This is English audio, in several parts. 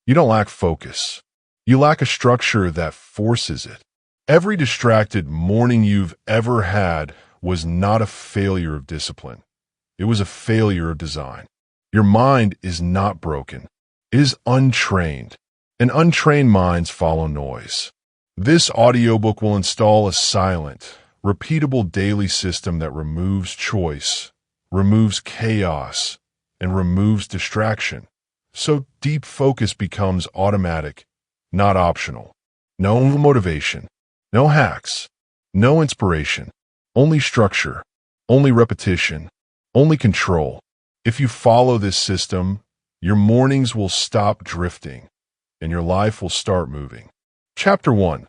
You don't lack focus. You lack a structure that forces it. Every distracted morning you've ever had was not a failure of discipline. It was a failure of design. Your mind is not broken. It is untrained, and untrained minds follow noise. This audiobook will install a silent, repeatable daily system that removes choice, removes chaos, and removes distraction. So deep focus becomes automatic, not optional. No motivation, no hacks, no inspiration, only structure, only repetition, only control. If you follow this system, your mornings will stop drifting and your life will start moving. Chapter 1.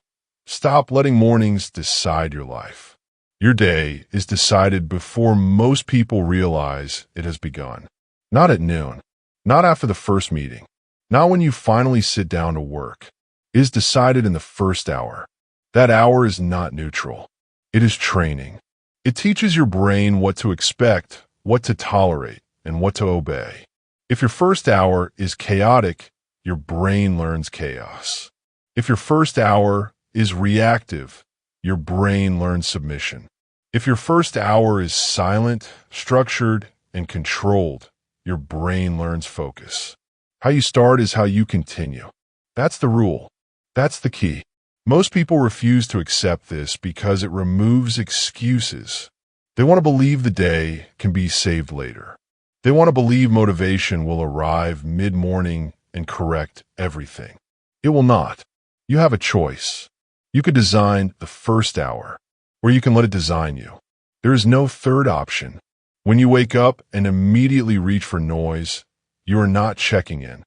Stop letting mornings decide your life. Your day is decided before most people realize it has begun. Not at noon, not after the first meeting, not when you finally sit down to work. It is decided in the first hour. That hour is not neutral. It is training. It teaches your brain what to expect, what to tolerate, and what to obey. If your first hour is chaotic, your brain learns chaos. If your first hour is reactive, your brain learns submission. If your first hour is silent, structured, and controlled, your brain learns focus. How you start is how you continue. That's the rule. That's the key. Most people refuse to accept this because it removes excuses. They want to believe the day can be saved later. They want to believe motivation will arrive mid-morning and correct everything. It will not. You have a choice. You could design the first hour, or you can let it design you. There is no third option. When you wake up and immediately reach for noise, you are not checking in.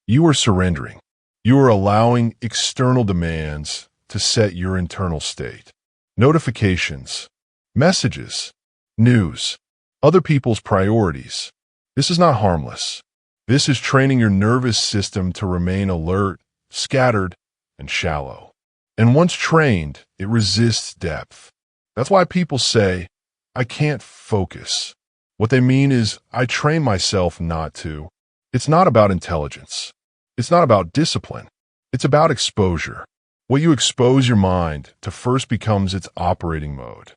You are surrendering. You are allowing external demands to set your internal state. Notifications, messages, news, other people's priorities. This is not harmless. This is training your nervous system to remain alert, scattered, and shallow. And once trained, it resists depth. That's why people say, I can't focus. What they mean is, I train myself not to. It's not about intelligence. It's not about discipline. It's about exposure. What you expose your mind to first becomes its operating mode.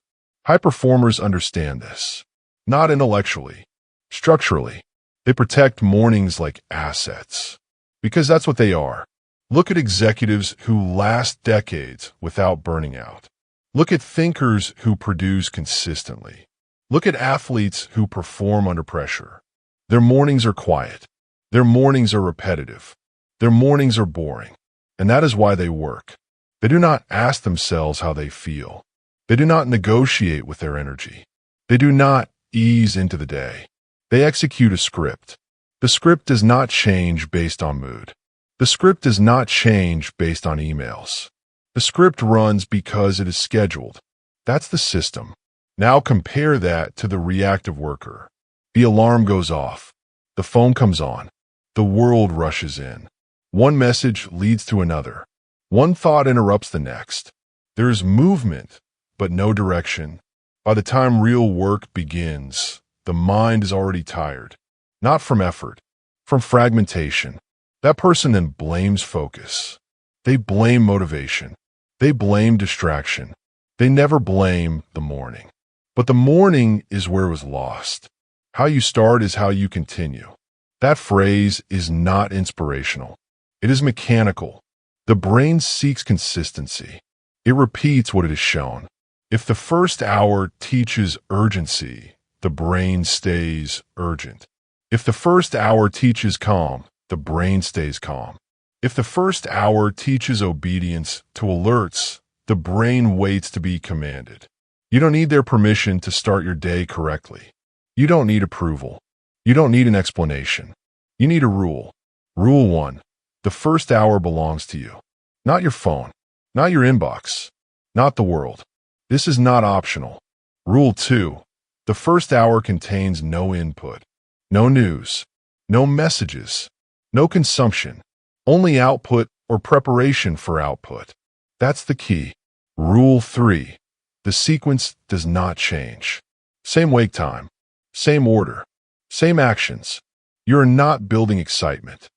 High performers understand this. Not intellectually, structurally. They protect mornings like assets. Because that's what they are. Look at executives who last decades without burning out. Look at thinkers who produce consistently. Look at athletes who perform under pressure. Their mornings are quiet. Their mornings are repetitive. Their mornings are boring. And that is why they work. They do not ask themselves how they feel. They do not negotiate with their energy. They do not ease into the day. They execute a script. The script does not change based on mood. The script does not change based on emails. The script runs because it is scheduled. That's the system. Now compare that to the reactive worker. The alarm goes off. The phone comes on. The world rushes in. One message leads to another. One thought interrupts the next. There is movement, but no direction. By the time real work begins, the mind is already tired. Not from effort, from fragmentation. That person then blames focus. They blame motivation. They blame distraction. They never blame the morning. But the morning is where it was lost. How you start is how you continue. That phrase is not inspirational. It is mechanical. The brain seeks consistency. It repeats what it is shown. If the first hour teaches urgency, the brain stays urgent. If the first hour teaches calm, the brain stays calm. If the first hour teaches obedience to alerts, the brain waits to be commanded. You don't need their permission to start your day correctly. You don't need approval. You don't need an explanation. You need a rule. Rule 1. The first hour belongs to you. Not your phone. Not your inbox. Not the world. This is not optional. Rule 2. The first hour contains no input. No news. No messages. No consumption. Only output or preparation for output. That's the key. Rule 3. The sequence does not change. Same wake time. Same order. Same actions. You are not building excitement.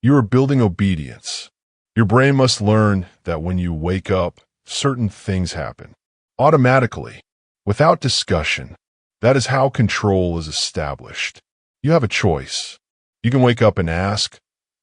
You are building obedience. Your brain must learn that when you wake up, certain things happen. Automatically, without discussion. That is how control is established. You have a choice. You can wake up and ask,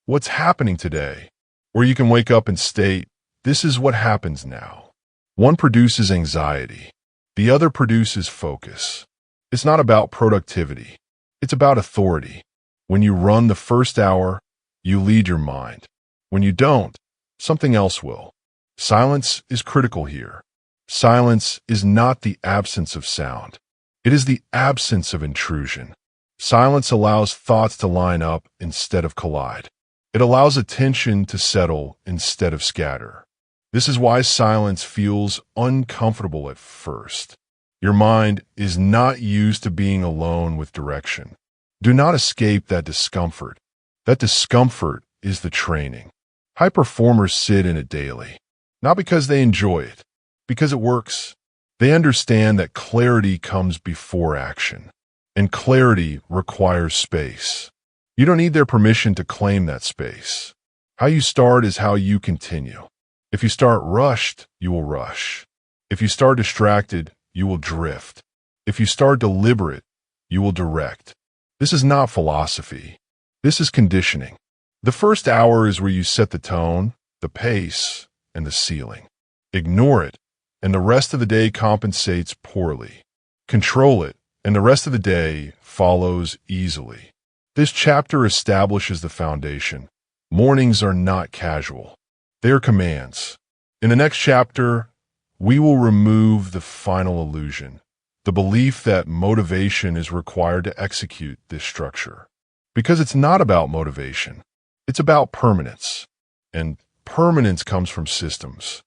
"What's happening today?" Or you can wake up and state, "This is what happens now." One produces anxiety. The other produces focus. It's not about productivity. It's about authority. When you run the first hour, you lead your mind. When you don't, something else will. Silence is critical here. Silence is not the absence of sound. It is the absence of intrusion. Silence allows thoughts to line up instead of collide. It allows attention to settle instead of scatter. This is why silence feels uncomfortable at first. Your mind is not used to being alone with direction. Do not escape that discomfort. That discomfort is the training. High performers sit in it daily, not because they enjoy it, because it works. They understand that clarity comes before action, and clarity requires space. You don't need their permission to claim that space. How you start is how you continue. If you start rushed, you will rush. If you start distracted, you will drift. If you start deliberate, you will direct. This is not philosophy. This is conditioning. The first hour is where you set the tone, the pace, and the ceiling. Ignore it, and the rest of the day compensates poorly. Control it, and the rest of the day follows easily. This chapter establishes the foundation. Mornings are not casual. They are commands. In the next chapter, we will remove the final illusion, the belief that motivation is required to execute this structure. Because it's not about motivation. It's about permanence. And permanence comes from systems.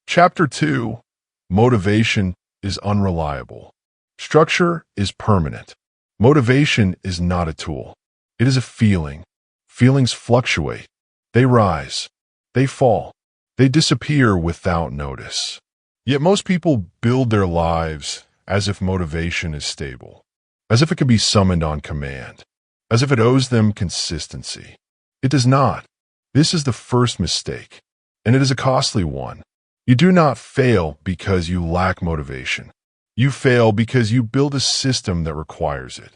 Chapter 2, Motivation is unreliable. Structure is permanent. Motivation is not a tool. It is a feeling. Feelings fluctuate. They rise. They fall. They disappear without notice. Yet most people build their lives as if motivation is stable, as if it can be summoned on command, as if it owes them consistency. It does not. This is the first mistake, and it is a costly one. You do not fail because you lack motivation. You fail because you build a system that requires it.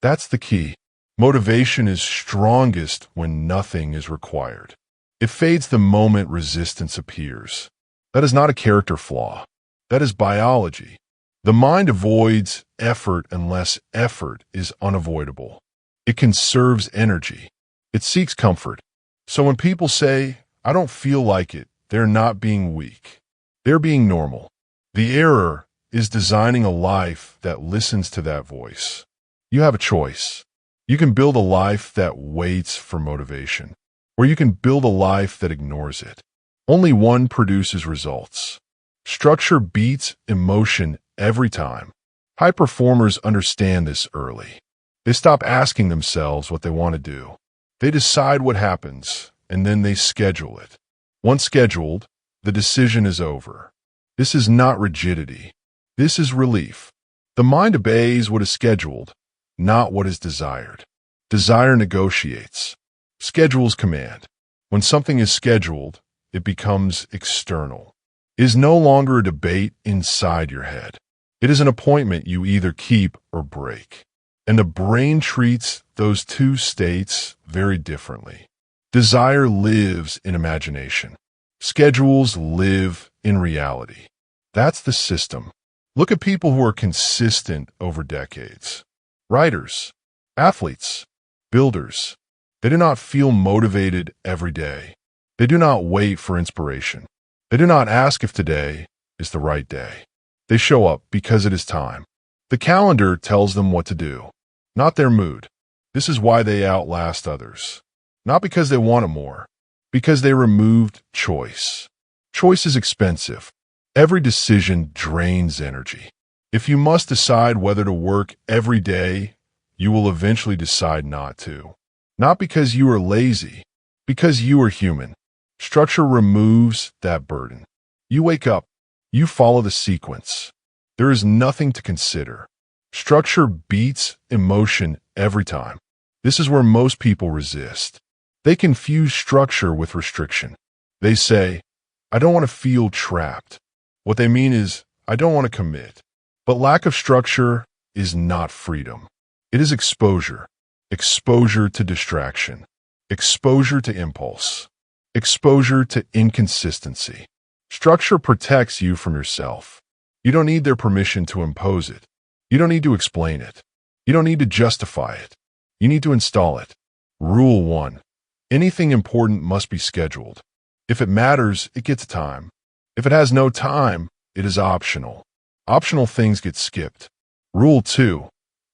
That's the key. Motivation is strongest when nothing is required. It fades the moment resistance appears. That is not a character flaw. That is biology. The mind avoids effort unless effort is unavoidable. It conserves energy. It seeks comfort. So when people say, "I don't feel like it," they're not being weak. They're being normal. The error is designing a life that listens to that voice. You have a choice. You can build a life that waits for motivation, or you can build a life that ignores it. Only one produces results. Structure beats emotion every time. High performers understand this early. They stop asking themselves what they want to do. They decide what happens, and then they schedule it. Once scheduled, the decision is over. This is not rigidity. This is relief. The mind obeys what is scheduled, not what is desired. Desire negotiates. Schedules command. When something is scheduled, it becomes external. It is no longer a debate inside your head. It is an appointment you either keep or break. And the brain treats those two states very differently. Desire lives in imagination. Schedules live in reality. That's the system. Look at people who are consistent over decades. Writers, athletes, builders. They do not feel motivated every day. They do not wait for inspiration. They do not ask if today is the right day. They show up because it is time. The calendar tells them what to do, not their mood. This is why they outlast others. Not because they want it more, because they removed choice. Choice is expensive. Every decision drains energy. If you must decide whether to work every day, you will eventually decide not to. Not because you are lazy, because you are human. Structure removes that burden. You wake up. You follow the sequence. There is nothing to consider. Structure beats emotion every time. This is where most people resist. They confuse structure with restriction. They say, I don't want to feel trapped. What they mean is, I don't want to commit. But lack of structure is not freedom. It is exposure. Exposure to distraction. Exposure to impulse. Exposure to inconsistency. Structure protects you from yourself. You don't need their permission to impose it. You don't need to explain it. You don't need to justify it. You need to install it. Rule 1. Anything important must be scheduled. If it matters, it gets time. If it has no time, it is optional. Optional things get skipped. Rule 2.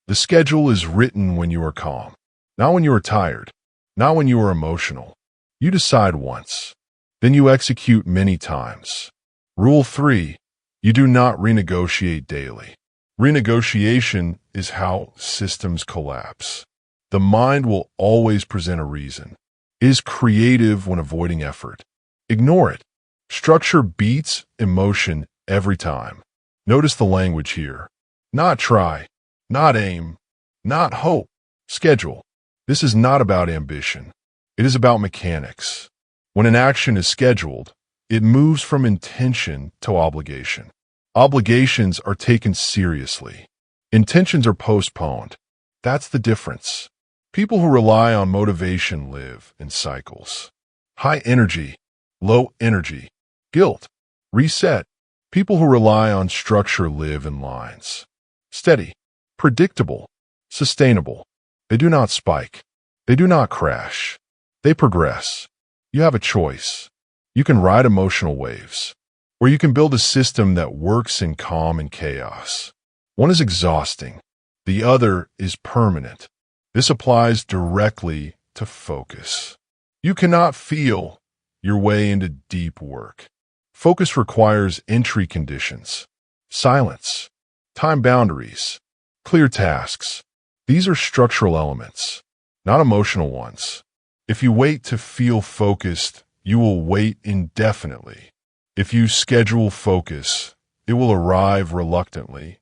The schedule is written when you are calm, not when you are tired, not when you are emotional. You decide once, then you execute many times. Rule 3. You do not renegotiate daily. Renegotiation is how systems collapse. The mind will always present a reason. It is creative when avoiding effort. Ignore it. Structure beats emotion every time. Notice the language here. Not try, not aim, not hope. Schedule. This is not about ambition. It is about mechanics. When an action is scheduled, it moves from intention to obligation. Obligations are taken seriously. Intentions are postponed. That's the difference. People who rely on motivation live in cycles. High energy, low energy, guilt, reset. People who rely on structure live in lines. Steady, predictable, sustainable. They do not spike. They do not crash. They progress. You have a choice. You can ride emotional waves, or you can build a system that works in calm and chaos. One is exhausting. The other is permanent. This applies directly to focus. You cannot feel your way into deep work. Focus requires entry conditions, silence, time boundaries, clear tasks. These are structural elements, not emotional ones. If you wait to feel focused, you will wait indefinitely. If you schedule focus, it will arrive reluctantly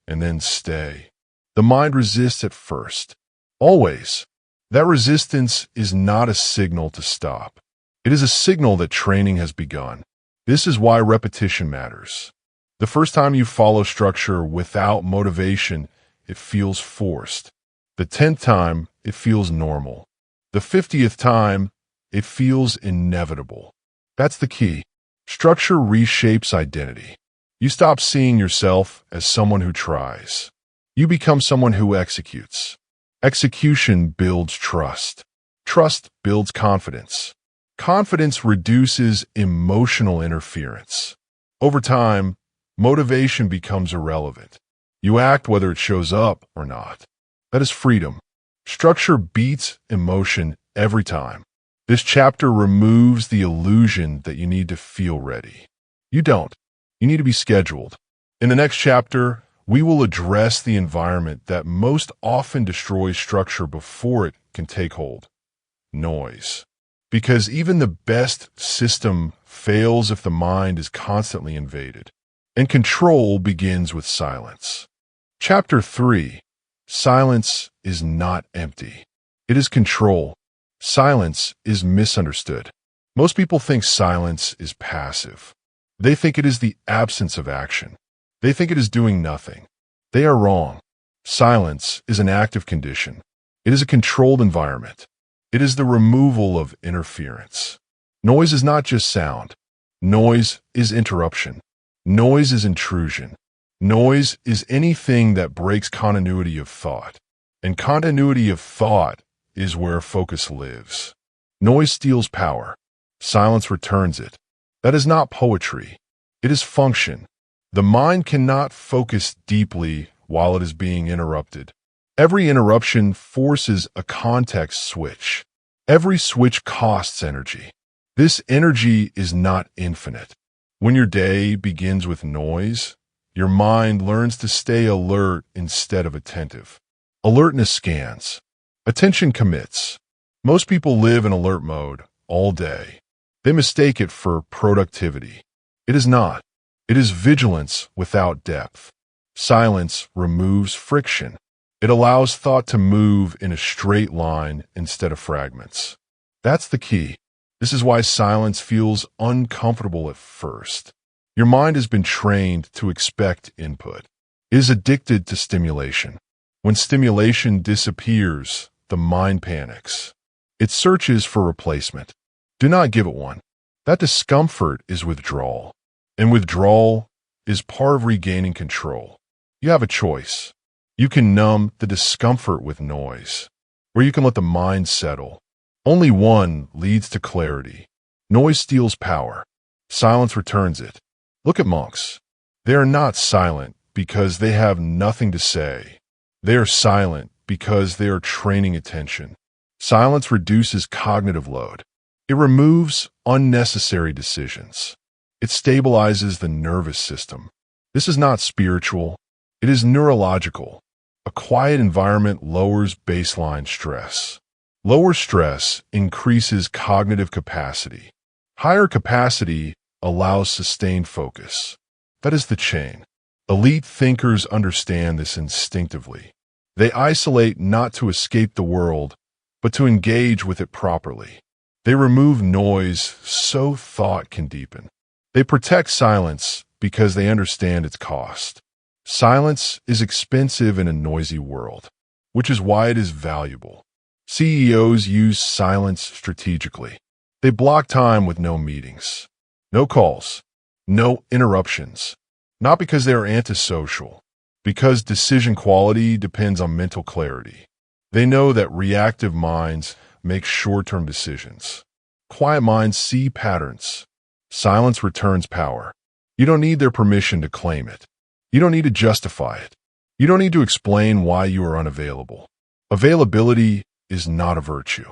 and then stay. The mind resists at first. Always. That resistance is not a signal to stop. It is a signal that training has begun. This is why repetition matters. The first time you follow structure without motivation, it feels forced. The 10th time, it feels normal. The 50th time, it feels inevitable. That's the key. Structure reshapes identity. You stop seeing yourself as someone who tries. You become someone who executes. Execution builds trust. Trust builds confidence. Confidence reduces emotional interference. Over time, motivation becomes irrelevant. You act whether it shows up or not. That is freedom. Structure beats emotion every time. This chapter removes the illusion that you need to feel ready. You don't. You need to be scheduled. In the next chapter, we will address the environment that most often destroys structure before it can take hold. Noise. Because even the best system fails if the mind is constantly invaded. And control begins with silence. Chapter 3. Silence is not empty. It is control. Silence is misunderstood. Most people think silence is passive. They think it is the absence of action. They think it is doing nothing. They are wrong. Silence is an active condition. It is a controlled environment. It is the removal of interference. Noise is not just sound. Noise is interruption. Noise is intrusion. Noise is anything that breaks continuity of thought. And continuity of thought is where focus lives. Noise steals power. Silence returns it. That is not poetry. It is function. The mind cannot focus deeply while it is being interrupted. Every interruption forces a context switch. Every switch costs energy. This energy is not infinite. When your day begins with noise, your mind learns to stay alert instead of attentive. Alertness scans. Attention commits. Most people live in alert mode all day. They mistake it for productivity. It is not. It is vigilance without depth. Silence removes friction. It allows thought to move in a straight line instead of fragments. That's the key. This is why silence feels uncomfortable at first. Your mind has been trained to expect input. It is addicted to stimulation. When stimulation disappears, the mind panics. It searches for replacement. Do not give it one. That discomfort is withdrawal. And withdrawal is part of regaining control. You have a choice. You can numb the discomfort with noise, or you can let the mind settle. Only one leads to clarity. Noise steals power. Silence returns it. Look at monks. They are not silent because they have nothing to say. They are silent because they are training attention. Silence reduces cognitive load. It removes unnecessary decisions. It stabilizes the nervous system. This is not spiritual. It is neurological. A quiet environment lowers baseline stress. Lower stress increases cognitive capacity. Higher capacity allows sustained focus. That is the chain. Elite thinkers understand this instinctively. They isolate not to escape the world, but to engage with it properly. They remove noise so thought can deepen. They protect silence because they understand its cost. Silence is expensive in a noisy world, which is why it is valuable. CEOs use silence strategically. They block time with no meetings, no calls, no interruptions. Not because they are antisocial, because decision quality depends on mental clarity. They know that reactive minds make short-term decisions. Quiet minds see patterns. Silence returns power. You don't need their permission to claim it. You don't need to justify it. You don't need to explain why you are unavailable. Availability is not a virtue.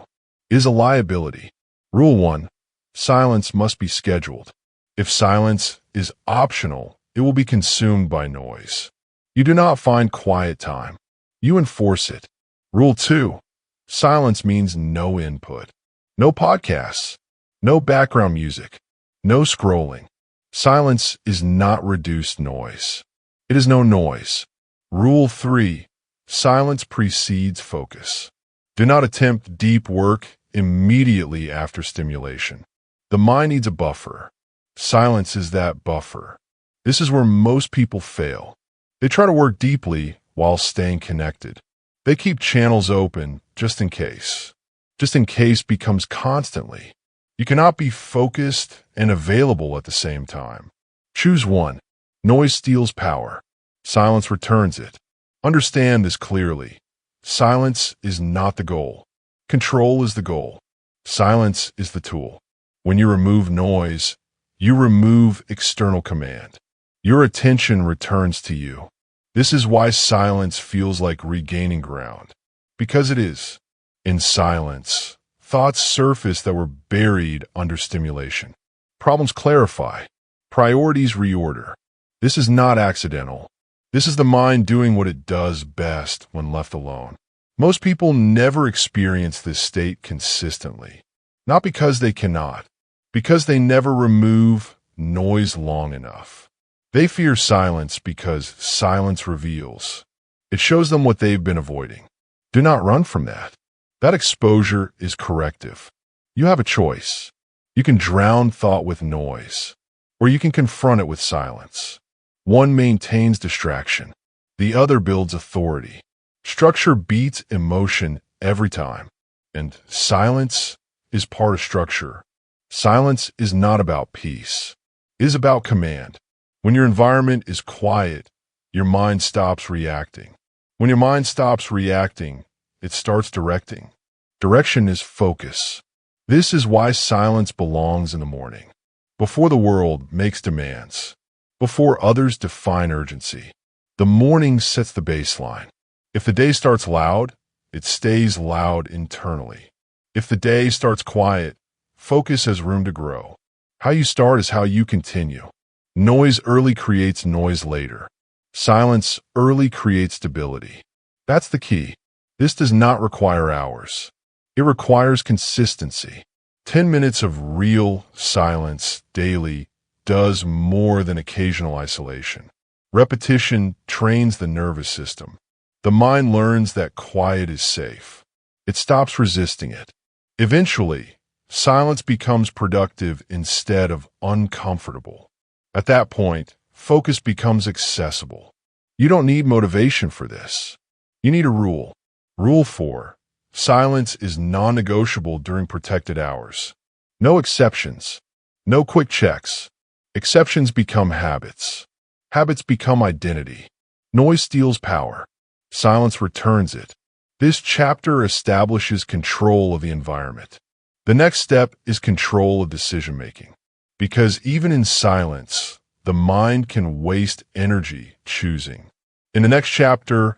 It is a liability. Rule 1. Silence must be scheduled. If silence is optional, it will be consumed by noise. You do not find quiet time. You enforce it. Rule 2. Silence means no input. No podcasts. No background music. No scrolling. Silence is not reduced noise. It is no noise. Rule 3. Silence precedes focus. Do not attempt deep work immediately after stimulation. The mind needs a buffer. Silence is that buffer. This is where most people fail. They try to work deeply while staying connected. They keep channels open just in case. Just in case becomes constantly. You cannot be focused and available at the same time. Choose one. Noise steals power. Silence returns it. Understand this clearly. Silence is not the goal. Control is the goal. Silence is the tool. When you remove noise, you remove external command. Your attention returns to you. This is why silence feels like regaining ground. Because it is. In silence, thoughts surface that were buried under stimulation. Problems clarify. Priorities reorder. This is not accidental. This is the mind doing what it does best when left alone. Most people never experience this state consistently. Not because they cannot, because they never remove noise long enough. They fear silence because silence reveals. It shows them what they've been avoiding. Do not run from that. That exposure is corrective. You have a choice. You can drown thought with noise, or you can confront it with silence. One maintains distraction. The other builds authority. Structure beats emotion every time, and silence is part of structure. Silence is not about peace. It is about command. When your environment is quiet, your mind stops reacting. When your mind stops reacting, it starts directing. Direction is focus. This is why silence belongs in the morning, before the world makes demands, before others define urgency. The morning sets the baseline. If the day starts loud, it stays loud internally. If the day starts quiet, focus has room to grow. How you start is how you continue. Noise early creates noise later. Silence early creates stability. That's the key. This does not require hours. It requires consistency. 10 minutes of real silence daily does more than occasional isolation. Repetition trains the nervous system. The mind learns that quiet is safe. It stops resisting it. Eventually, Silence becomes productive instead of uncomfortable. At that point, focus becomes accessible. You don't need motivation for this. You need a rule. Rule 4. Silence is non-negotiable during protected hours. No exceptions. No quick checks. Exceptions become habits. Habits become identity. Noise steals power. Silence returns it. This chapter establishes control of the environment. The next step is control of decision-making. Because even in silence, the mind can waste energy choosing. In the next chapter,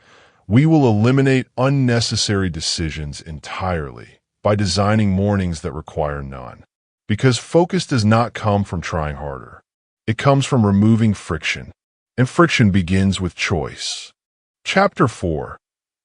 we will eliminate unnecessary decisions entirely by designing mornings that require none. Because focus does not come from trying harder. It comes from removing friction, and friction begins with choice. Chapter 4.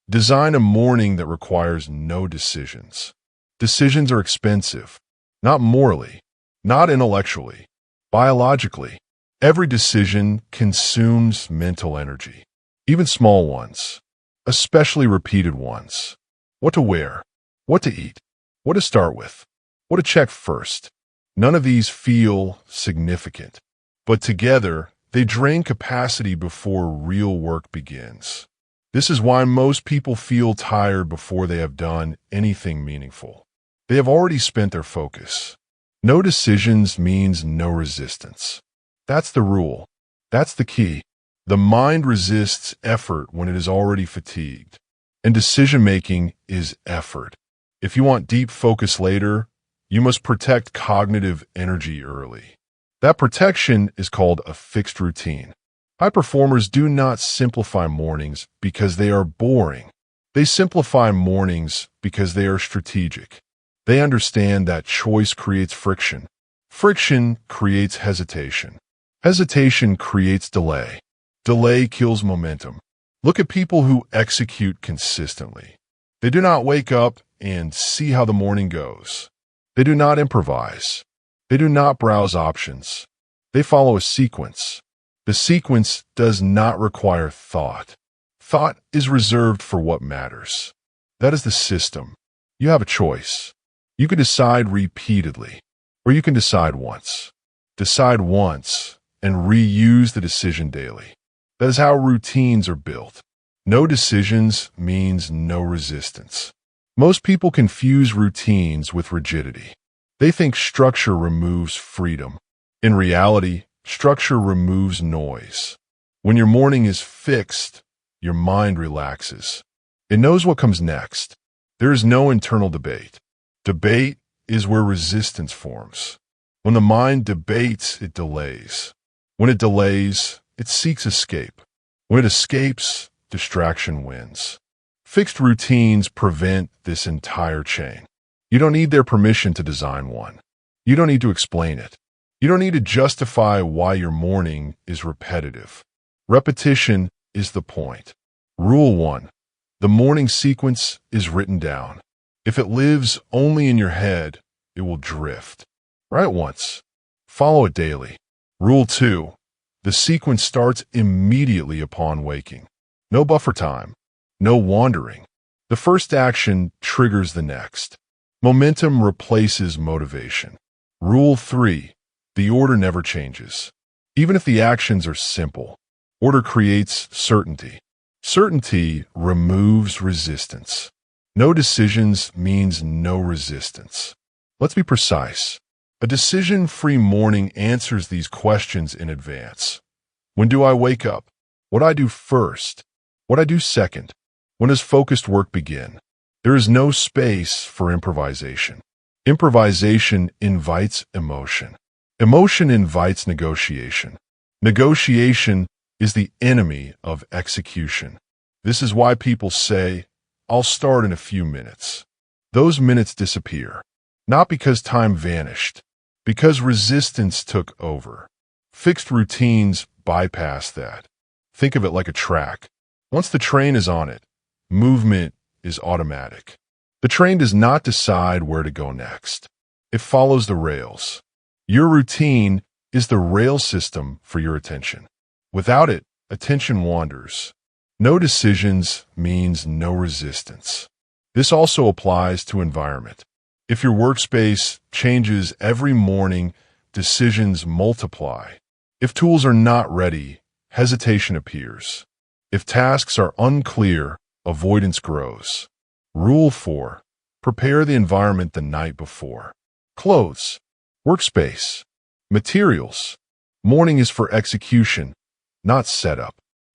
Design a morning that requires no decisions. Decisions are expensive, not morally, not intellectually, biologically. Every decision consumes mental energy, even small ones, especially repeated ones. What to wear, what to eat, what to start with, what to check first. None of these feel significant, but together they drain capacity before real work begins. This is why most people feel tired before they have done anything meaningful. They have already spent their focus. No decisions means no resistance. That's the rule. That's the key. The mind resists effort when it is already fatigued. And decision-making is effort. If you want deep focus later, you must protect cognitive energy early. That protection is called a fixed routine. High performers do not simplify mornings because they are boring. They simplify mornings because they are strategic. They understand that choice creates friction. Friction creates hesitation. Hesitation creates delay. Delay kills momentum. Look at people who execute consistently. They do not wake up and see how the morning goes. They do not improvise. They do not browse options. They follow a sequence. The sequence does not require thought. Thought is reserved for what matters. That is the system. You have a choice. You can decide repeatedly, or you can decide once. Decide once and reuse the decision daily. That is how routines are built. No decisions means no resistance. Most people confuse routines with rigidity. They think structure removes freedom. In reality, structure removes noise. When your morning is fixed, your mind relaxes. It knows what comes next. There is no internal debate. Debate is where resistance forms. When the mind debates, it delays. When it delays, it seeks escape. When it escapes, distraction wins. Fixed routines prevent this entire chain. You don't need their permission to design one. You don't need to explain it. You don't need to justify why your morning is repetitive. Repetition is the point. Rule 1. The morning sequence is written down. If it lives only in your head, it will drift. Write once. Follow it daily. Rule 2. The sequence starts immediately upon waking. No buffer time. No wandering. The first action triggers the next. Momentum replaces motivation. Rule 3. The order never changes. Even if the actions are simple, order creates certainty. Certainty removes resistance. No decisions means no resistance. Let's be precise. A decision-free morning answers these questions in advance. When do I wake up? What I do first? What I do second? When does focused work begin? There is no space for improvisation. Improvisation invites emotion. Emotion invites negotiation. Negotiation is the enemy of execution. This is why people say, "I'll start in a few minutes." Those minutes disappear. Not because time vanished, because resistance took over. Fixed routines bypass that. Think of it like a track. Once the train is on it, movement is automatic. The train does not decide where to go next. It follows the rails. Your routine is the rail system for your attention. Without it, attention wanders. No decisions means no resistance. This also applies to environment. If your workspace changes every morning, decisions multiply. If tools are not ready, hesitation appears. If tasks are unclear, avoidance grows. Rule 4. Prepare the environment the night before. Clothes, workspace, materials. Morning is for execution, not setup.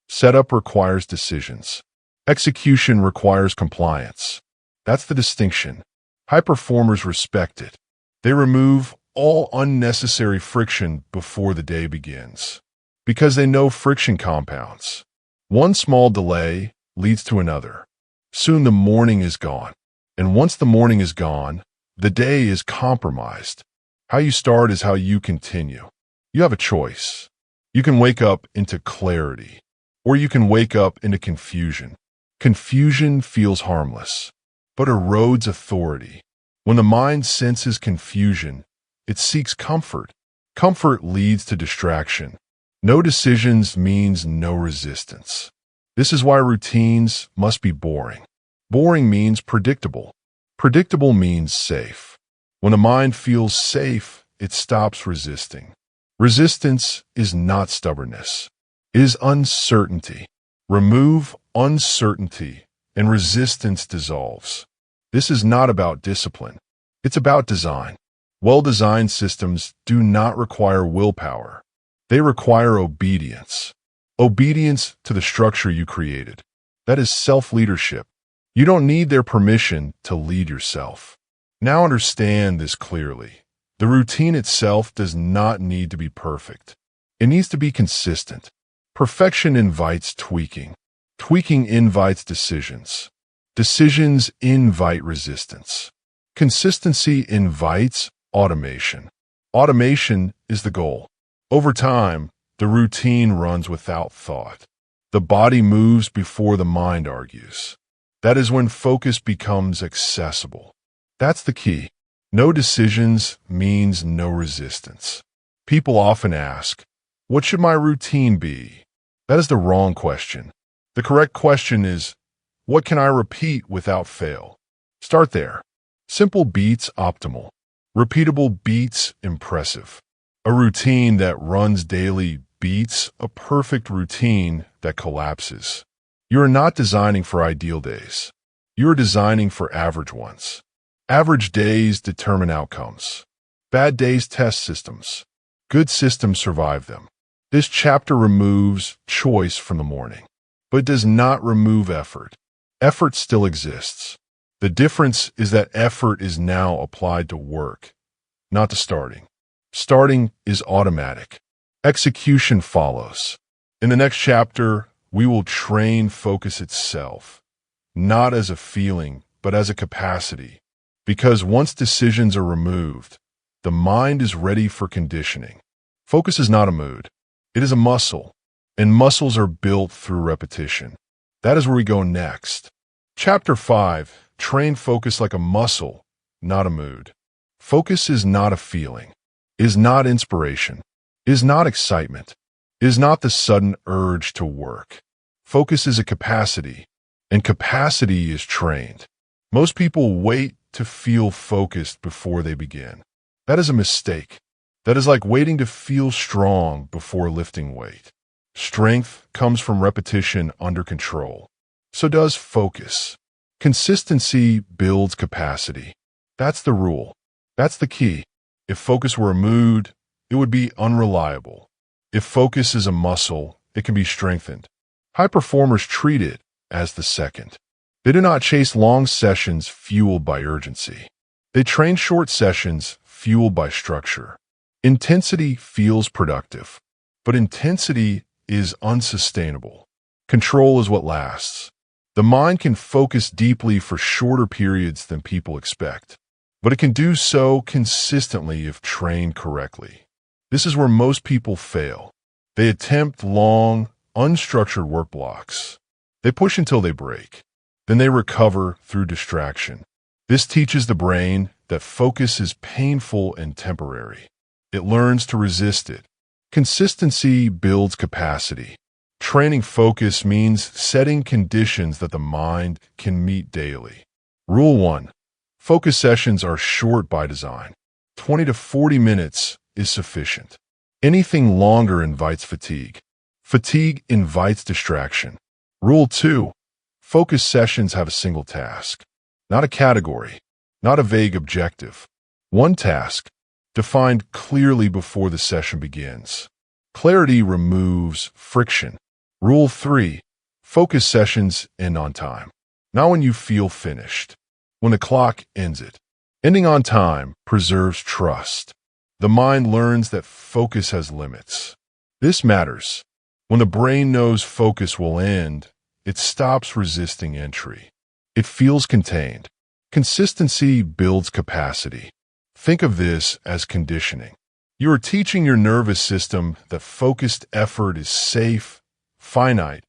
Setup requires decisions. Execution requires compliance. That's the distinction. High performers respect it. They remove all unnecessary friction before the day begins, because they know friction compounds. One small delay leads to another. Soon the morning is gone. And once the morning is gone, the day is compromised. How you start is how you continue. You have a choice. You can wake up into clarity, or you can wake up into confusion. Confusion feels harmless, but erodes authority. When the mind senses confusion, it seeks comfort. Comfort leads to distraction. No decisions means no resistance. This is why routines must be boring. Boring means predictable. Predictable means safe. When the mind feels safe, it stops resisting. Resistance is not stubbornness. It is uncertainty. Remove uncertainty, and resistance dissolves. This is not about discipline. It's about design. Well-designed systems do not require willpower. They require obedience. Obedience to the structure you created. That is self-leadership. You don't need their permission to lead yourself. Now understand this clearly. The routine itself does not need to be perfect. It needs to be consistent. Perfection invites tweaking. Tweaking invites decisions. Decisions invite resistance. Consistency invites automation. Automation is the goal. Over time, the routine runs without thought. The body moves before the mind argues. That is when focus becomes accessible. That's the key. No decisions means no resistance. People often ask, what should my routine be? That is the wrong question. The correct question is, what can I repeat without fail? Start there. Simple beats optimal. Repeatable beats impressive. A routine that runs daily beats a perfect routine that collapses. You are not designing for ideal days. You are designing for average ones. Average days determine outcomes. Bad days test systems. Good systems survive them. This chapter removes choice from the morning, but it does not remove effort. Effort still exists. The difference is that effort is now applied to work, not to starting. Starting is automatic. Execution follows. In the next chapter, we will train focus itself, not as a feeling, but as a capacity. Because once decisions are removed, the mind is ready for conditioning. Focus is not a mood. It is a muscle, and muscles are built through repetition. That is where we go next. Chapter 5, train focus like a muscle, not a mood. Focus is not a feeling, is not inspiration, is not excitement, is not the sudden urge to work. Focus is a capacity, and capacity is trained. Most people wait to feel focused before they begin. That is a mistake. That is like waiting to feel strong before lifting weight. Strength comes from repetition under control. So does focus. Consistency builds capacity. That's the rule. That's the key. If focus were a mood, it would be unreliable. If focus is a muscle, it can be strengthened. High performers treat it as the second. They do not chase long sessions fueled by urgency. They train short sessions fueled by structure. Intensity feels productive, but intensity is unsustainable. Control is what lasts. The mind can focus deeply for shorter periods than people expect, but it can do so consistently if trained correctly. This is where most people fail. They attempt long, unstructured work blocks. They push until they break. Then they recover through distraction. This teaches the brain that focus is painful and temporary. It learns to resist it. Consistency builds capacity. Training focus means setting conditions that the mind can meet daily. Rule 1. Focus sessions are short by design. 20 to 40 minutes is sufficient. Anything longer invites fatigue. Fatigue invites distraction. Rule 2. Focus sessions have a single task, not a category, not a vague objective. One task, defined clearly before the session begins. Clarity removes friction. Rule 3. Focus sessions end on time, not when you feel finished, when the clock ends it. Ending on time preserves trust. The mind learns that focus has limits. This matters. When the brain knows focus will end, it stops resisting entry. It feels contained. Consistency builds capacity. Think of this as conditioning. You are teaching your nervous system that focused effort is safe, finite,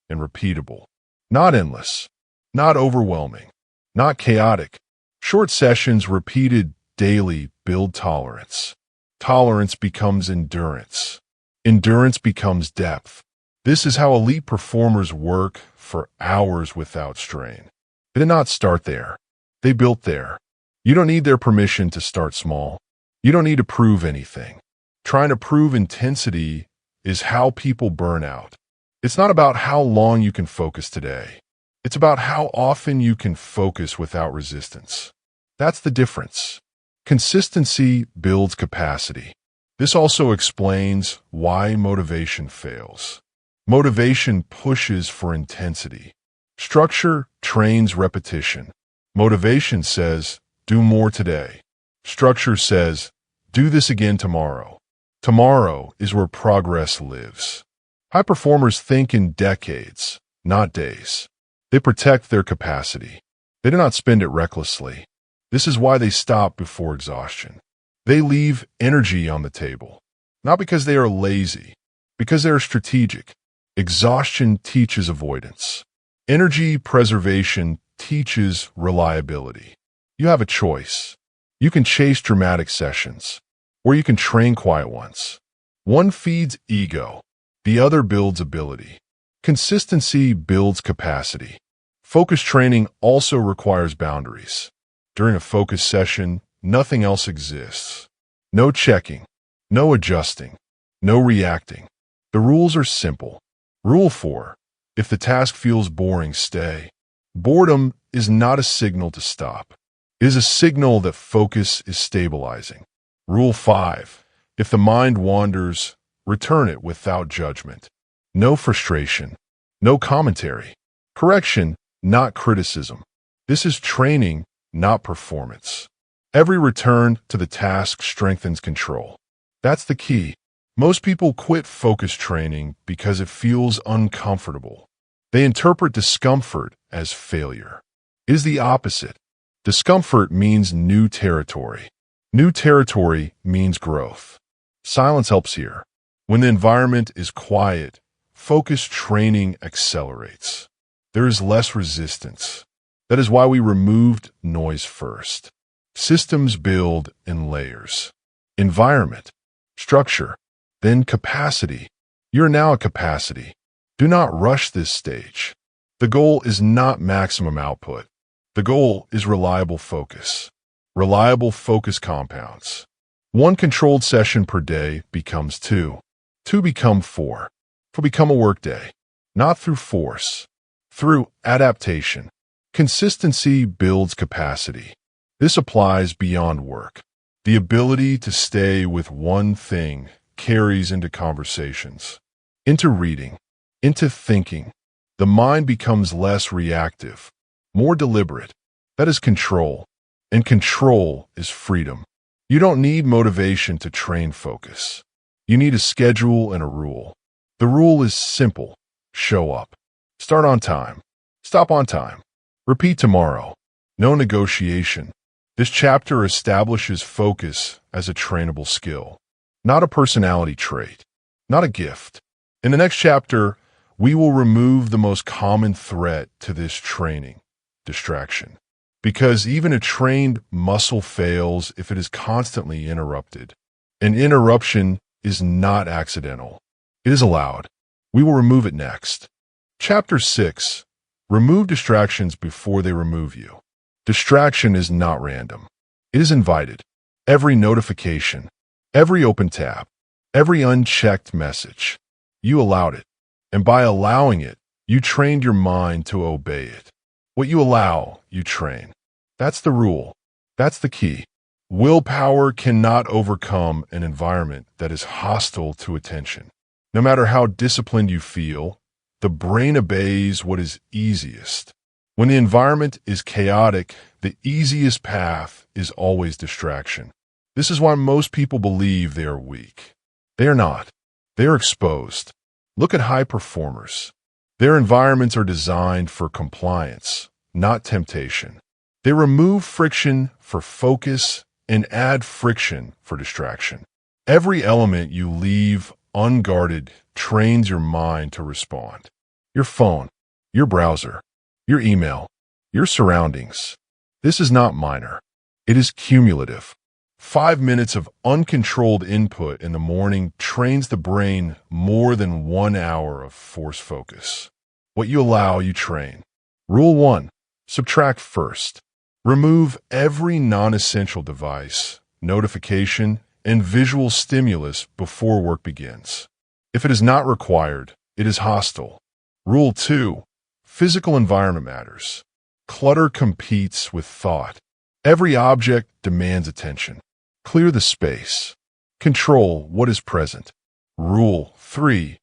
and repeatable. Not endless, not overwhelming, not chaotic. Short sessions repeated daily build tolerance. Tolerance becomes endurance. Endurance becomes depth. This is how elite performers work for hours without strain. They did not start there. They built there. You don't need their permission to start small. You don't need to prove anything. Trying to prove intensity is how people burn out. It's not about how long you can focus today. It's about how often you can focus without resistance. That's the difference. Consistency builds capacity. This also explains why motivation fails. Motivation pushes for intensity. Structure trains repetition. Motivation says, do more today. Structure says, do this again tomorrow. Tomorrow is where progress lives. High performers think in decades, not days. They protect their capacity. They do not spend it recklessly. This is why they stop before exhaustion. They leave energy on the table, not because they are lazy, because they are strategic. Exhaustion teaches avoidance. Energy preservation teaches reliability. You have a choice. You can chase dramatic sessions, or you can train quiet ones. One feeds ego. The other builds ability. Consistency builds capacity. Focus training also requires boundaries. During a focus session, nothing else exists. No checking, no adjusting, no reacting. The rules are simple. Rule 4. If the task feels boring, stay. Boredom is not a signal to stop. It is a signal that focus is stabilizing. Rule 5. If the mind wanders, return it without judgment. No frustration, no commentary. Correction, not criticism. This is training, not performance. Every return to the task strengthens control. That's the key. Most people quit focus training because it feels uncomfortable. They interpret discomfort as failure. It is the opposite. Discomfort means new territory. New territory means growth. Silence helps here. When the environment is quiet, focus training accelerates. There is less resistance. That is why we removed noise first. Systems build in layers. Environment, structure, then capacity. You're now at capacity. Do not rush this stage. The goal is not maximum output. The goal is reliable focus. Reliable focus compounds. One controlled session per day becomes 2. 2 become 4. 4 become a workday. Not through force, through adaptation. Consistency builds capacity. This applies beyond work. The ability to stay with one thing carries into conversations, into reading, into thinking. The mind becomes less reactive, more deliberate. That is control, and control is freedom. You don't need motivation to train focus. You need a schedule and a rule. The rule is simple. Show up. Start on time. Stop on time. Repeat tomorrow. No negotiation. This chapter establishes focus as a trainable skill, not a personality trait, not a gift. In the next chapter, we will remove the most common threat to this training, distraction. Because even a trained muscle fails if it is constantly interrupted. An interruption is not accidental. It is allowed. We will remove it next. Chapter 6. Remove distractions before they remove you. Distraction is not random. It is invited. Every notification, every open tab, every unchecked message, you allowed it. And by allowing it, you trained your mind to obey it. What you allow, you train. That's the rule. That's the key. Willpower cannot overcome an environment that is hostile to attention. No matter how disciplined you feel, the brain obeys what is easiest. When the environment is chaotic, the easiest path is always distraction. This is why most people believe they are weak. They are not. They are exposed. Look at high performers. Their environments are designed for compliance, not temptation. They remove friction for focus and add friction for distraction. Every element you leave unguarded trains your mind to respond. Your phone, your browser, your email, your surroundings. This is not minor. It is cumulative. 5 minutes of uncontrolled input in the morning trains the brain more than 1 hour of forced focus. What you allow, you train. Rule 1. Subtract first. Remove every non-essential device, notification, and visual stimulus before work begins. If it is not required, it is hostile. Rule 2. Physical environment matters. Clutter competes with thought. Every object demands attention. Clear the space. Control what is present. Rule 3.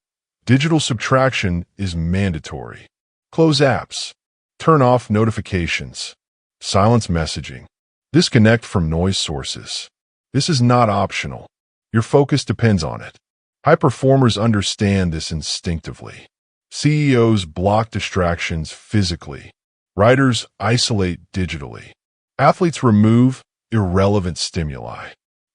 Digital subtraction is mandatory. Close apps. Turn off notifications. Silence messaging. Disconnect from noise sources. This is not optional. Your focus depends on it. High performers understand this instinctively. CEOs block distractions physically. Writers isolate digitally. Athletes remove irrelevant stimuli.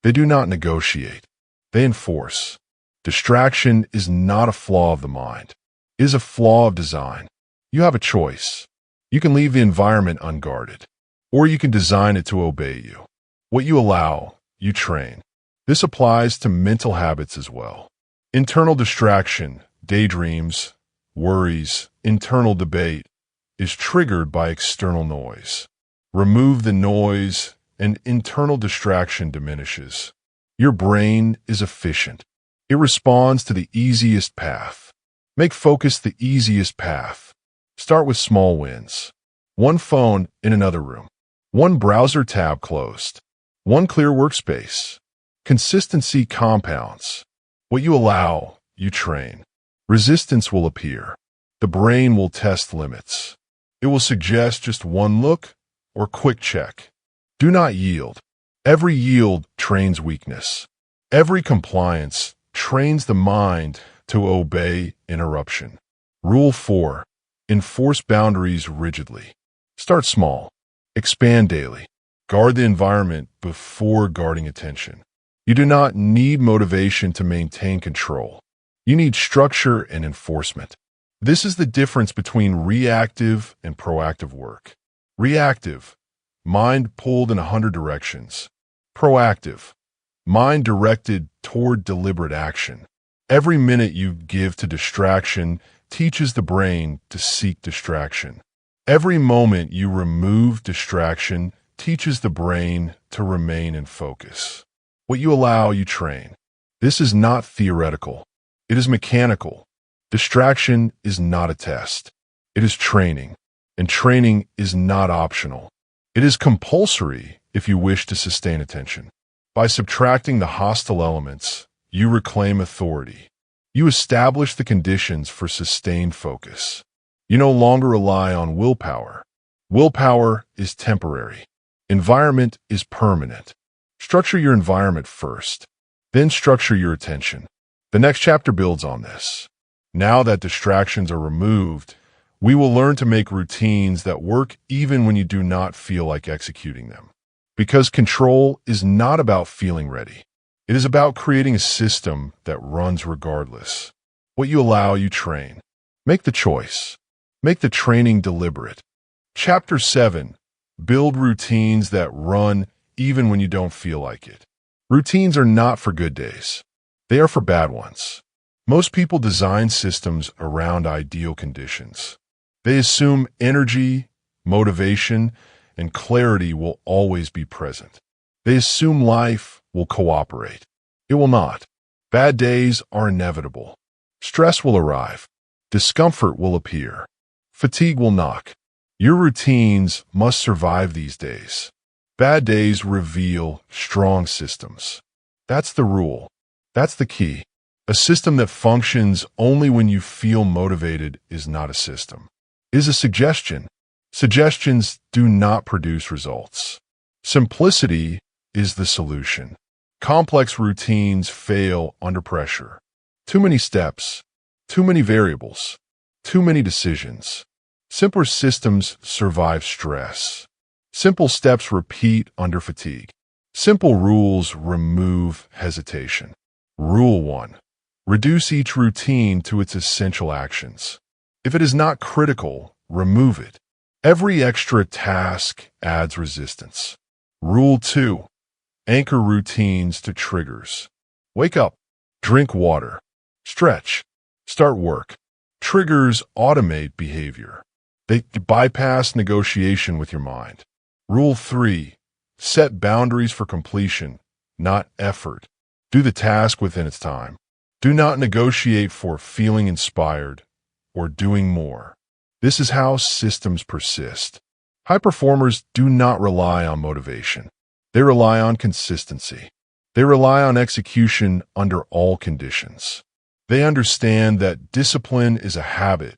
They do not negotiate. They enforce. Distraction is not a flaw of the mind. It is a flaw of design. You have a choice. You can leave the environment unguarded, or you can design it to obey you. What you allow, you train. This applies to mental habits as well. Internal distraction, daydreams, worries, internal debate is triggered by external noise. Remove the noise and internal distraction diminishes. Your brain is efficient. It responds to the easiest path. Make focus the easiest path. Start with small wins. One phone in another room. One browser tab closed. One clear workspace. Consistency compounds. What you allow, you train. Resistance will appear. The brain will test limits. It will suggest just one look or quick check. Do not yield. Every yield trains weakness. Every compliance trains the mind to obey interruption. Rule 4. Enforce boundaries rigidly. Start small. Expand daily. Guard the environment before guarding attention. You do not need motivation to maintain control. You need structure and enforcement. This is the difference between reactive and proactive work. Reactive, mind pulled in 100 directions. Proactive, mind directed toward deliberate action. Every minute you give to distraction teaches the brain to seek distraction. Every moment you remove distraction teaches the brain to remain in focus. What you allow, you train. This is not theoretical. It is mechanical. Distraction is not a test. It is training, and training is not optional. It is compulsory if you wish to sustain attention. By subtracting the hostile elements, you reclaim authority. You establish the conditions for sustained focus. You no longer rely on willpower. Willpower is temporary. Environment is permanent. Structure your environment first, then structure your attention. The next chapter builds on this. Now that distractions are removed, we will learn to make routines that work even when you do not feel like executing them. Because control is not about feeling ready. It is about creating a system that runs regardless. What you allow, you train. Make the choice. Make the training deliberate. Chapter 7. Build routines that run even when you don't feel like it. Routines are not for good days. They are for bad ones. Most people design systems around ideal conditions. They assume energy, motivation, and clarity will always be present. They assume life will cooperate. It will not. Bad days are inevitable. Stress will arrive. Discomfort will appear. Fatigue will knock. Your routines must survive these days. Bad days reveal strong systems. That's the rule. That's the key. A system that functions only when you feel motivated is not a system. It is a suggestion. Suggestions do not produce results. Simplicity is the solution. Complex routines fail under pressure. Too many steps, too many variables, too many decisions. Simpler systems survive stress. Simple steps repeat under fatigue. Simple rules remove hesitation. Rule 1. Reduce each routine to its essential actions. If it is not critical, remove it. Every extra task adds resistance. Rule 2. Anchor routines to triggers. Wake up. Drink water. Stretch. Start work. Triggers automate behavior. They bypass negotiation with your mind. Rule 3. Set boundaries for completion, not effort. Do the task within its time. Do not negotiate for feeling inspired or doing more. This is how systems persist. High performers do not rely on motivation. They rely on consistency. They rely on execution under all conditions. They understand that discipline is a habit,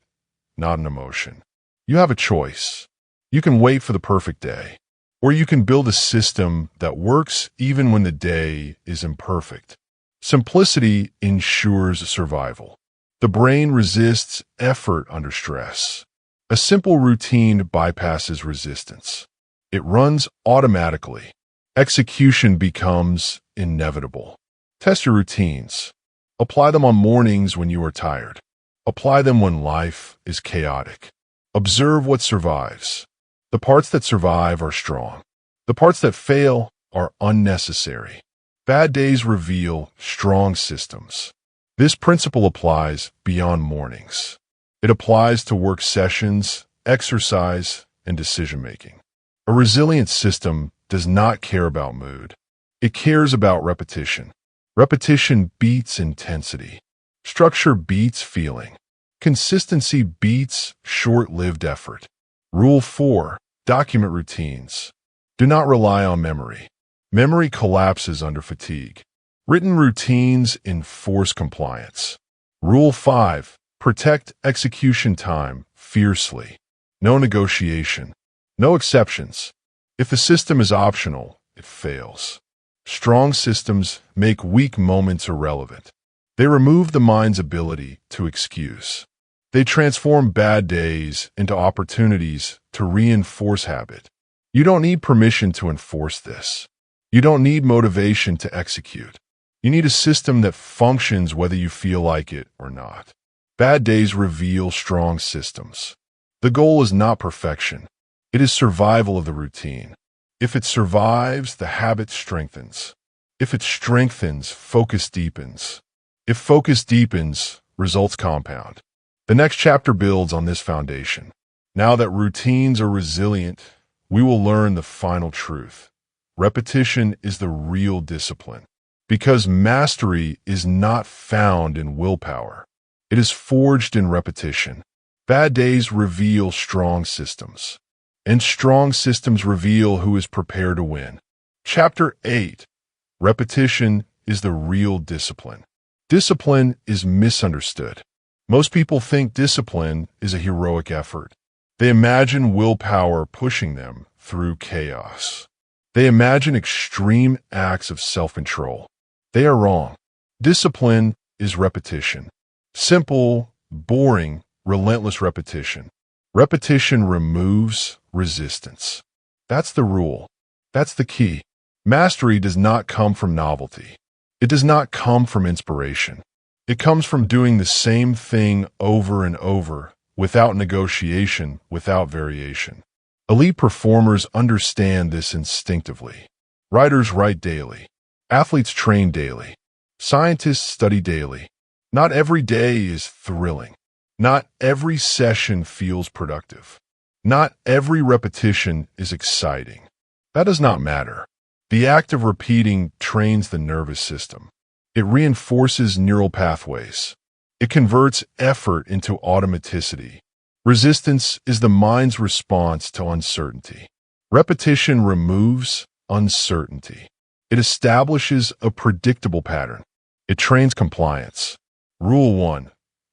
not an emotion. You have a choice. You can wait for the perfect day, or you can build a system that works even when the day is imperfect. Simplicity ensures survival. The brain resists effort under stress. A simple routine bypasses resistance. It runs automatically. Execution becomes inevitable. Test your routines. Apply them on mornings when you are tired. Apply them when life is chaotic. Observe what survives. The parts that survive are strong. The parts that fail are unnecessary. Bad days reveal strong systems. This principle applies beyond mornings. It applies to work sessions, exercise, and decision-making. A resilient system does not care about mood. It cares about repetition. Repetition beats intensity. Structure beats feeling. Consistency beats short-lived effort. Rule 4. Document routines. Do not rely on memory. Memory collapses under fatigue. Written routines enforce compliance. Rule 5. Protect execution time fiercely. No negotiation. No exceptions. If the system is optional, it fails. Strong systems make weak moments irrelevant. They remove the mind's ability to excuse. They transform bad days into opportunities to reinforce habit. You don't need permission to enforce this. You don't need motivation to execute. You need a system that functions whether you feel like it or not. Bad days reveal strong systems. The goal is not perfection. It is survival of the routine. If it survives, the habit strengthens. If it strengthens, focus deepens. If focus deepens, results compound. The next chapter builds on this foundation. Now that routines are resilient, we will learn the final truth. Repetition is the real discipline. Because mastery is not found in willpower. It is forged in repetition. Bad days reveal strong systems. And strong systems reveal who is prepared to win. Chapter 8. Repetition is the real discipline. Discipline is misunderstood. Most people think discipline is a heroic effort. They imagine willpower pushing them through chaos. They imagine extreme acts of self-control. They are wrong. Discipline is repetition. Simple, boring, relentless repetition. Repetition removes resistance. That's the rule. That's the key. Mastery does not come from novelty. It does not come from inspiration. It comes from doing the same thing over and over, without negotiation, without variation. Elite performers understand this instinctively. Writers write daily. Athletes train daily. Scientists study daily. Not every day is thrilling. Not every session feels productive. Not every repetition is exciting. That does not matter. The act of repeating trains the nervous system. It reinforces neural pathways. It converts effort into automaticity. Resistance is the mind's response to uncertainty. Repetition removes uncertainty. It establishes a predictable pattern. It trains compliance. Rule 1.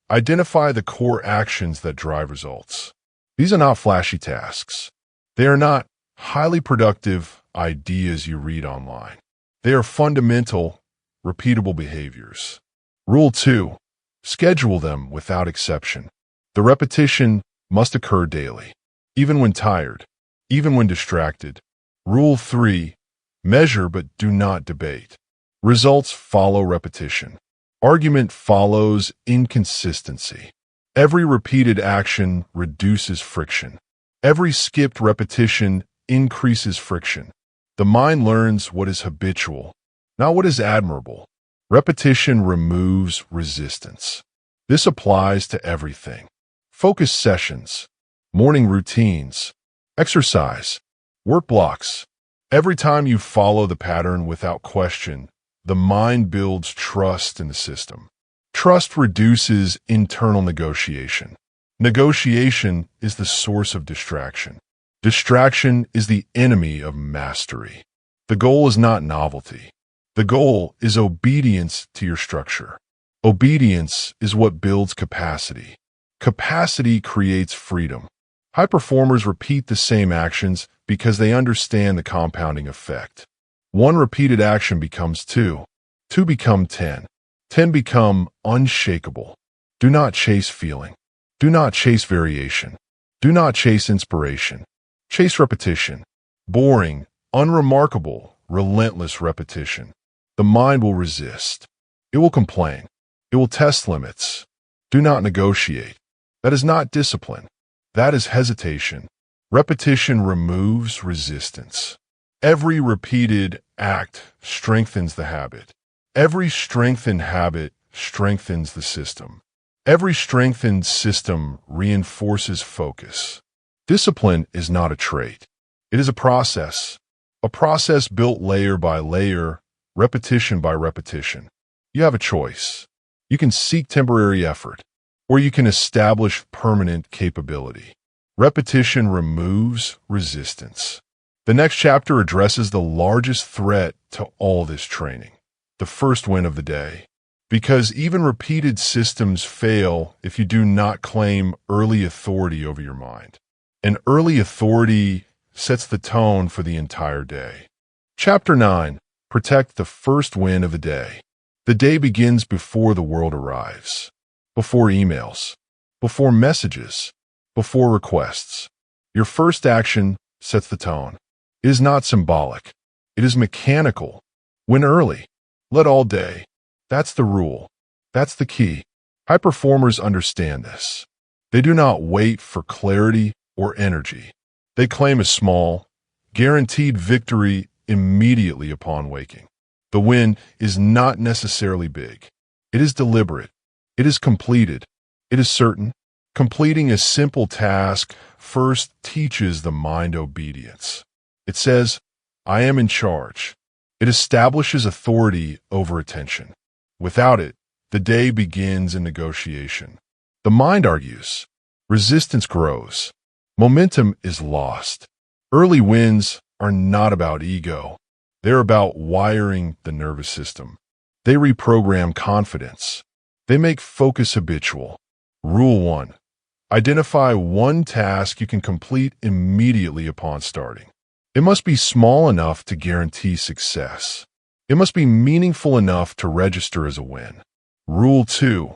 Identify the core actions that drive results. These are not flashy tasks. They are not highly productive ideas you read online. They are fundamental, repeatable behaviors. Rule 2. Schedule them without exception. The repetition must occur daily, even when tired, even when distracted. Rule 3. Measure but do not debate. Results follow repetition. Argument follows inconsistency. Every repeated action reduces friction. Every skipped repetition increases friction. The mind learns what is habitual, not what is admirable. Repetition removes resistance. This applies to everything. Focus sessions, morning routines, exercise, work blocks. Every time you follow the pattern without question, the mind builds trust in the system. Trust reduces internal negotiation. Negotiation is the source of distraction. Distraction is the enemy of mastery. The goal is not novelty. The goal is obedience to your structure. Obedience is what builds capacity. Capacity creates freedom. High performers repeat the same actions because they understand the compounding effect. One repeated action becomes 2. 2 become 10. 10 become unshakable. Do not chase feeling. Do not chase variation. Do not chase inspiration. Chase repetition. Boring, unremarkable, relentless repetition. The mind will resist. It will complain. It will test limits. Do not negotiate. That is not discipline. That is hesitation. Repetition removes resistance. Every repeated act strengthens the habit. Every strengthened habit strengthens the system. Every strengthened system reinforces focus. Discipline is not a trait. It is a process built layer by layer, repetition by repetition. You have a choice. You can seek temporary effort, or you can establish permanent capability. Repetition removes resistance. The next chapter addresses the largest threat to all this training, the first win of the day. Because even repeated systems fail if you do not claim early authority over your mind. And early authority sets the tone for the entire day. Chapter 9. Protect the first win of the day. The day begins before the world arrives. Before emails. Before messages. Before requests. Your first action sets the tone. It is not symbolic. It is mechanical. Win early. Let all day. That's the rule. That's the key. High performers understand this. They do not wait for clarity or energy. They claim a small, guaranteed victory immediately upon waking. The win is not necessarily big. It is deliberate. It is completed. It is certain. Completing a simple task first teaches the mind obedience. It says, I am in charge. It establishes authority over attention. Without it, the day begins in negotiation. The mind argues. Resistance grows. Momentum is lost. Early wins are not about ego. They're about wiring the nervous system. They reprogram confidence. They make focus habitual. Rule 1. Identify one task you can complete immediately upon starting. It must be small enough to guarantee success. It must be meaningful enough to register as a win. Rule 2.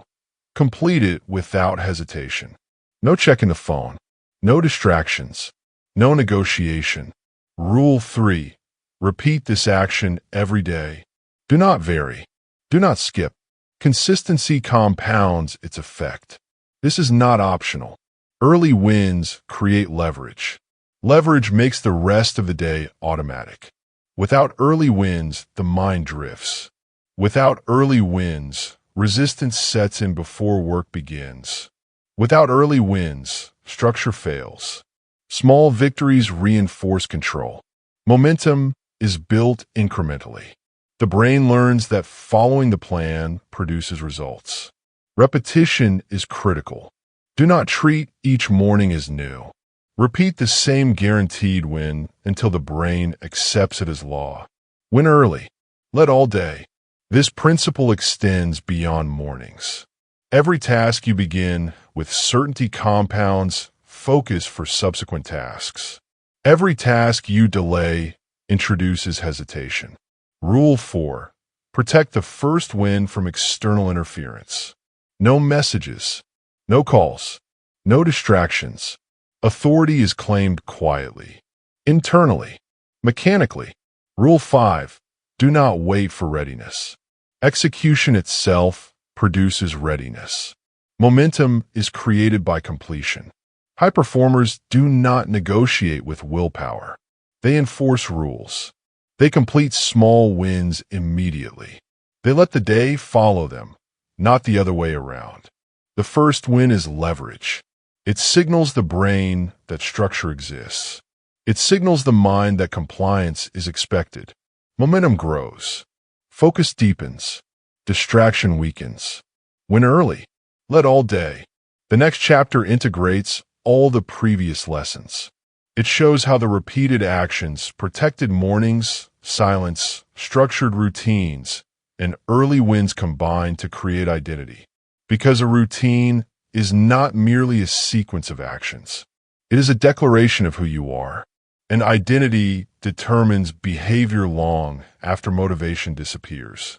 Complete it without hesitation. No checking the phone. No distractions. No negotiation. Rule 3. Repeat this action every day. Do not vary. Do not skip. Consistency compounds its effect. This is not optional. Early wins create leverage. Leverage makes the rest of the day automatic. Without early wins, the mind drifts. Without early wins, resistance sets in before work begins. Without early wins, structure fails. Small victories reinforce control. Momentum is built incrementally. The brain learns that following the plan produces results. Repetition is critical. Do not treat each morning as new. Repeat the same guaranteed win until the brain accepts it as law. Win early. Let all day. This principle extends beyond mornings. Every task you begin with certainty compounds focus for subsequent tasks. Every task you delay introduces hesitation. Rule 4. Protect the first win from external interference. No messages, no calls, no distractions. Authority is claimed quietly, internally, mechanically. Rule 5. Do not wait for readiness. Execution itself produces readiness. Momentum is created by completion. High performers do not negotiate with willpower. They enforce rules. They complete small wins immediately. They let the day follow them, not the other way around. The first win is leverage. It signals the brain that structure exists. It signals the mind that compliance is expected. Momentum grows. Focus deepens. Distraction weakens. Win early. Let all day. The next chapter integrates all the previous lessons. It shows how the repeated actions, protected mornings, silence, structured routines, and early wins combine to create identity. Because a routine is not merely a sequence of actions. It is a declaration of who you are. And identity determines behavior long after motivation disappears.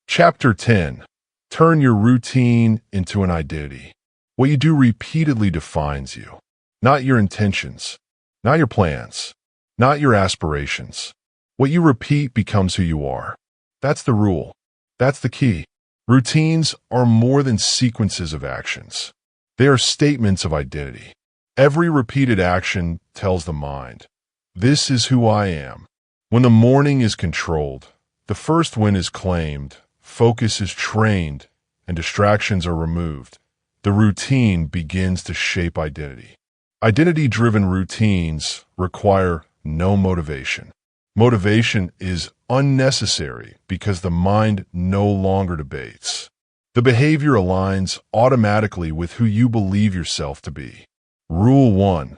Chapter 10. Turn your routine into an identity. What you do repeatedly defines you. Not your intentions. Not your plans. Not your aspirations. What you repeat becomes who you are. That's the rule. That's the key. Routines are more than sequences of actions. They are statements of identity. Every repeated action tells the mind, this is who I am. When the morning is controlled, the first win is claimed, focus is trained, and distractions are removed, the routine begins to shape identity. Identity-driven routines require no motivation. Motivation is unnecessary because the mind no longer debates. The behavior aligns automatically with who you believe yourself to be. Rule 1.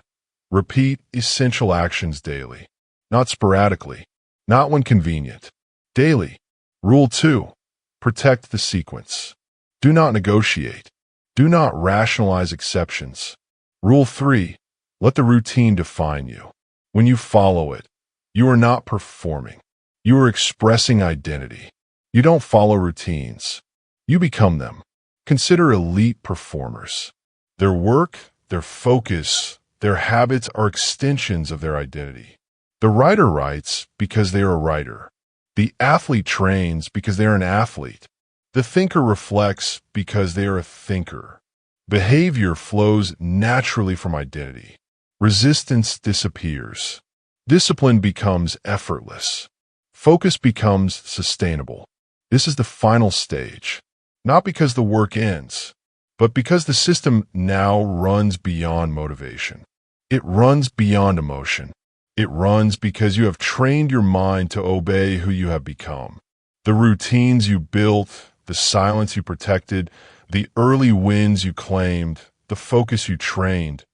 Repeat essential actions daily, not sporadically, not when convenient. Daily. Rule 2. Protect the sequence. Do not negotiate. Do not rationalize exceptions. Rule 3. Let the routine define you. When you follow it, you are not performing. You are expressing identity. You don't follow routines. You become them. Consider elite performers. Their work, their focus, their habits are extensions of their identity. The writer writes because they are a writer. The athlete trains because they are an athlete. The thinker reflects because they are a thinker. Behavior flows naturally from identity. Resistance disappears. Discipline becomes effortless. Focus becomes sustainable. This is the final stage. Not because the work ends, but because the system now runs beyond motivation. It runs beyond emotion. It runs because you have trained your mind to obey who you have become. The routines you built, the silence you protected, the early wins you claimed, the focus you trained,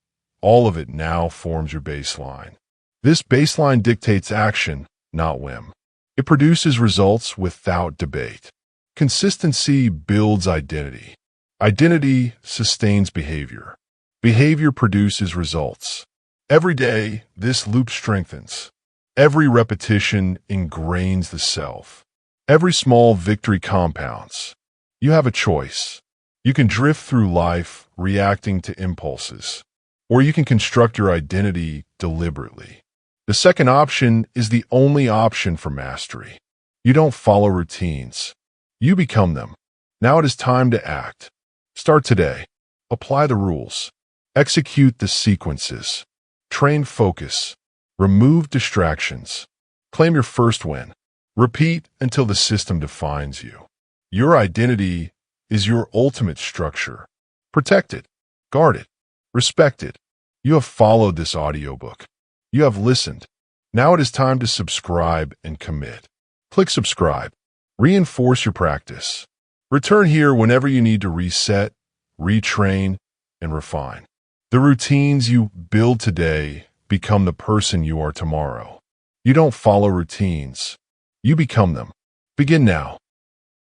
all of it now forms your baseline. This baseline dictates action, not whim. It produces results without debate. Consistency builds identity. Identity sustains behavior. Behavior produces results. Every day, this loop strengthens. Every repetition ingrains the self. Every small victory compounds. You have a choice. You can drift through life reacting to impulses, or you can construct your identity deliberately. The second option is the only option for mastery. You don't follow routines. You become them. Now it is time to act. Start today. Apply the rules. Execute the sequences. Train focus. Remove distractions. Claim your first win. Repeat until the system defines you. Your identity is your ultimate structure. Protect it. Guard it. Respect it. You have followed this audiobook. You have listened. Now it is time to subscribe and commit. Click subscribe. Reinforce your practice. Return here whenever you need to reset, retrain, and refine. The routines you build today become the person you are tomorrow. You don't follow routines. You become them. Begin now.